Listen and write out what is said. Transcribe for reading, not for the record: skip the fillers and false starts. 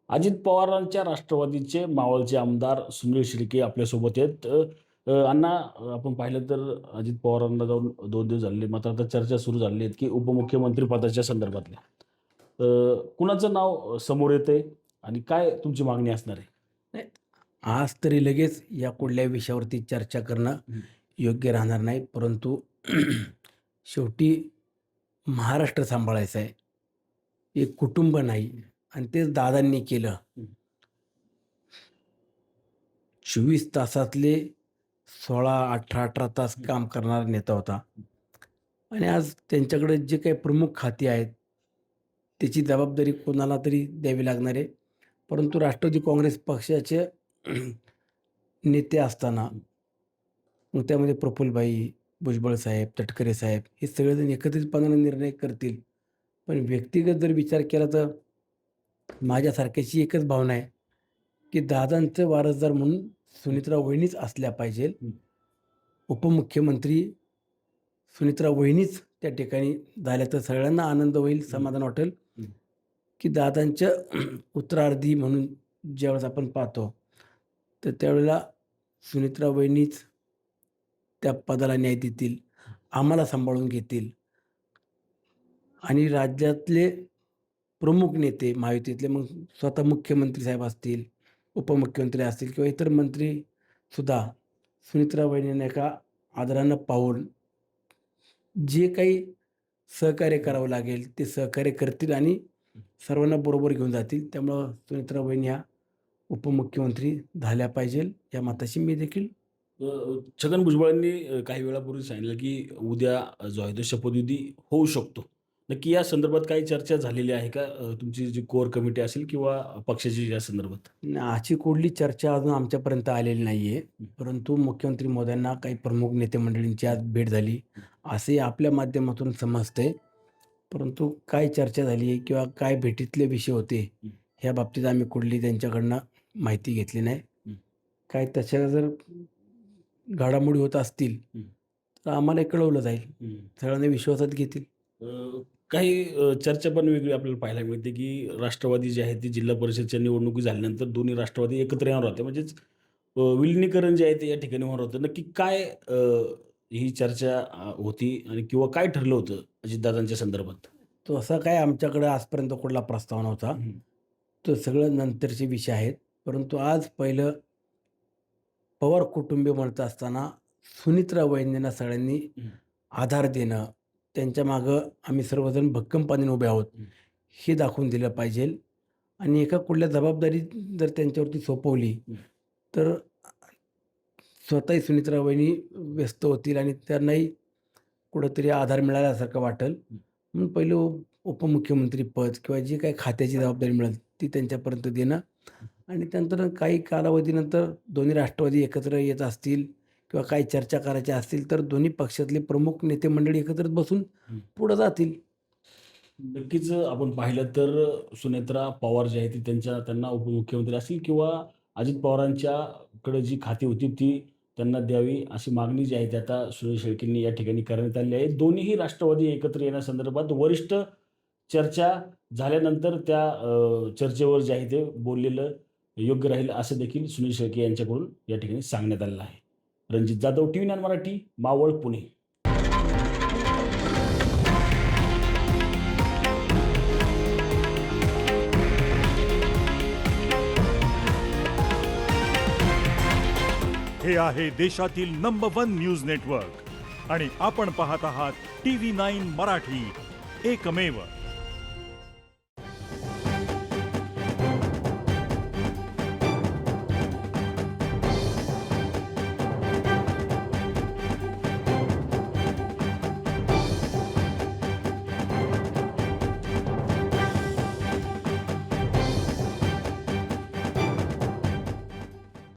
अजित पवारांच्या राष्ट्रवादीचे मावळचे आमदार सुनील शिर्के आपल्यासोबत आहेत. अण्णा, आपण पाहिलं तर अजित पवारांना जाऊन 2 दिवस झाले. मात्र आता चर्चा सुरू झाली आहेत, की उपमुख्यमंत्री पदाच्या संदर्भातल्या. कुणाचं नाव समोर येतंय आणि काय तुमची मागणी असणार आहे? नाही, आज तरी लगेच या कुठल्या विषयावरती चर्चा करणं योग्य राहणार नाही. परंतु शेवटी महाराष्ट्र सांभाळायचा आहे. एक कुटुंब नाही आणि तेच दादांनी केलं. 24 तासातले 16, 18 तास काम करणारा नेता होता आणि आज त्यांच्याकडे जे काही प्रमुख खाती आहेत, त्याची जबाबदारी कोणाला तरी द्यावी लागणार आहे. परंतु राष्ट्रवादी काँग्रेस पक्षाचे नेते असताना मग त्यामध्ये प्रफुल्लभाई, भुजबळ साहेब, तटकरे साहेब हे सगळेजण एकत्रितपणाने निर्णय करतील. पण व्यक्तिगत जर विचार केला तर माझ्यासारख्याची एकच भावना आहे, की दादांचं वारसदार म्हणून सुनेत्रा वहिनीच असल्या पाहिजे. उपमुख्यमंत्री सुनेत्रा वहिनीच त्या ठिकाणी झाल्या तर सगळ्यांना आनंद होईल, समाधान वाटेल, की दादांच्या उत्तरार्धी म्हणून ज्यावेळेस आपण पाहतो, तर त्यावेळेला सुनेत्रा वहिनीच त्या पदाला न्याय देतील, आम्हाला सांभाळून घेतील आणि राज्यातले प्रमुख नेते महायुतीतले मग स्वतः मुख्यमंत्री साहेब असतील, उपमुख्यमंत्री असतील किंवा इतर मंत्रीसुद्धा सुनेत्रा वहिनींना एका आदरानं पाहून जे काही सहकार्य करावं लागेल ते सहकार्य करतील आणि सर्वांना बरोबर घेऊन जातील. त्यामुळं सुनेत्रा वहिनी ह्या उपमुख्यमंत्री झाल्या पाहिजे या मताशी मी देखील छगन भुजबळांनी काही वेळापूर्वी सांगितलं, की उद्या जो आहे तो शपथविधी होऊ शकतो. नक्की या संदर्भात काही चर्चा झालेली आहे का? तुमची जी कोर कमिटी असेल किंवा पक्षाची या संदर्भात? अशी कुठली चर्चा अजून आमच्यापर्यंत आलेली नाही आहे. परंतु मुख्यमंत्री महोदयांना काही प्रमुख नेते मंडळींची आज भेट झाली, असे आपल्या माध्यमातून समजते. परंतु काय चर्चा झाली आहे किंवा काय भेटीतले विषय होते, ह्या बाबतीत आम्ही कुठली त्यांच्याकडनं माहिती घेतली नाही. काय तशा जर घडामोडी होत असतील तर आम्हाला कळवलं जाईल. सगळ्यांना विश्वासात घेतील. काही चर्चा पण वेगळी आपल्याला पाहायला मिळते, की राष्ट्रवादी जे आहे ती जिल्हा परिषदच्या निवडणुकी झाल्यानंतर दोन्ही राष्ट्रवादी एकत्र येणार होते. म्हणजेच विलिनीकरण जे आहे ते या ठिकाणी होणार होतं. नक्की काय ही चर्चा होती आणि किंवा काय ठरलं होतं अजितदादांच्या संदर्भात? तो असा काय आमच्याकडे आजपर्यंत कुठला प्रस्ताव नव्हता. तो सगळं नंतरचे विषय आहेत. परंतु आज पहिलं पवार कुटुंबीय म्हणत असताना सुनेत्रा वहिनींना सगळ्यांनी आधार देणं, त्यांच्या मागं आम्ही सर्वजण भक्कमपणे उभे आहोत, हे दाखवून दिलं पाहिजे. आणि एका कुठल्या जबाबदारी जर त्यांच्यावरती सोपवली तर स्वतःही सुनेत्रा वहिनी व्यस्त होतील आणि त्यांनाही कुठंतरी आधार मिळाल्यासारखं वाटेल. म्हणून पहिलं उपमुख्यमंत्री पद किंवा जी काही खात्याची जबाबदारी मिळेल ती त्यांच्यापर्यंत देणं आणि त्यानंतर काही कालावधीनंतर दोन्ही राष्ट्रवादी एकत्र येत असतील किंवा काही चर्चा करायच्या असतील तर दोन्ही पक्षातले प्रमुख नेते मंडळी एकत्रित बसून पुढं जातील. नक्कीच आपण पाहिलं तर सुनेत्रा पवार जी आहे ती त्यांना उपमुख्यमंत्री असतील किंवा अजित पवारांच्याकडे जी खाती होती ती त्यांना द्यावी अशी मागणी जी आहे ती आता सुनील शेळकेंनी या ठिकाणी करण्यात आली आहे. दोन्हीही राष्ट्रवादी एकत्र येण्यासंदर्भात वरिष्ठ चर्चा झाल्यानंतर त्या चर्चेवर जे आहे ते बोललेलं योग्य राहील असं देखील सुनील शेळके यांच्याकडून या ठिकाणी सांगण्यात आलेलं आहे. रणजित जाधव, TV9 मराठी, मावळ, पुणे. हे आहे देशातील नंबर 1 न्यूज नेटवर्क आणि आपण पाहत आहात TV9 मराठी, एकमेव.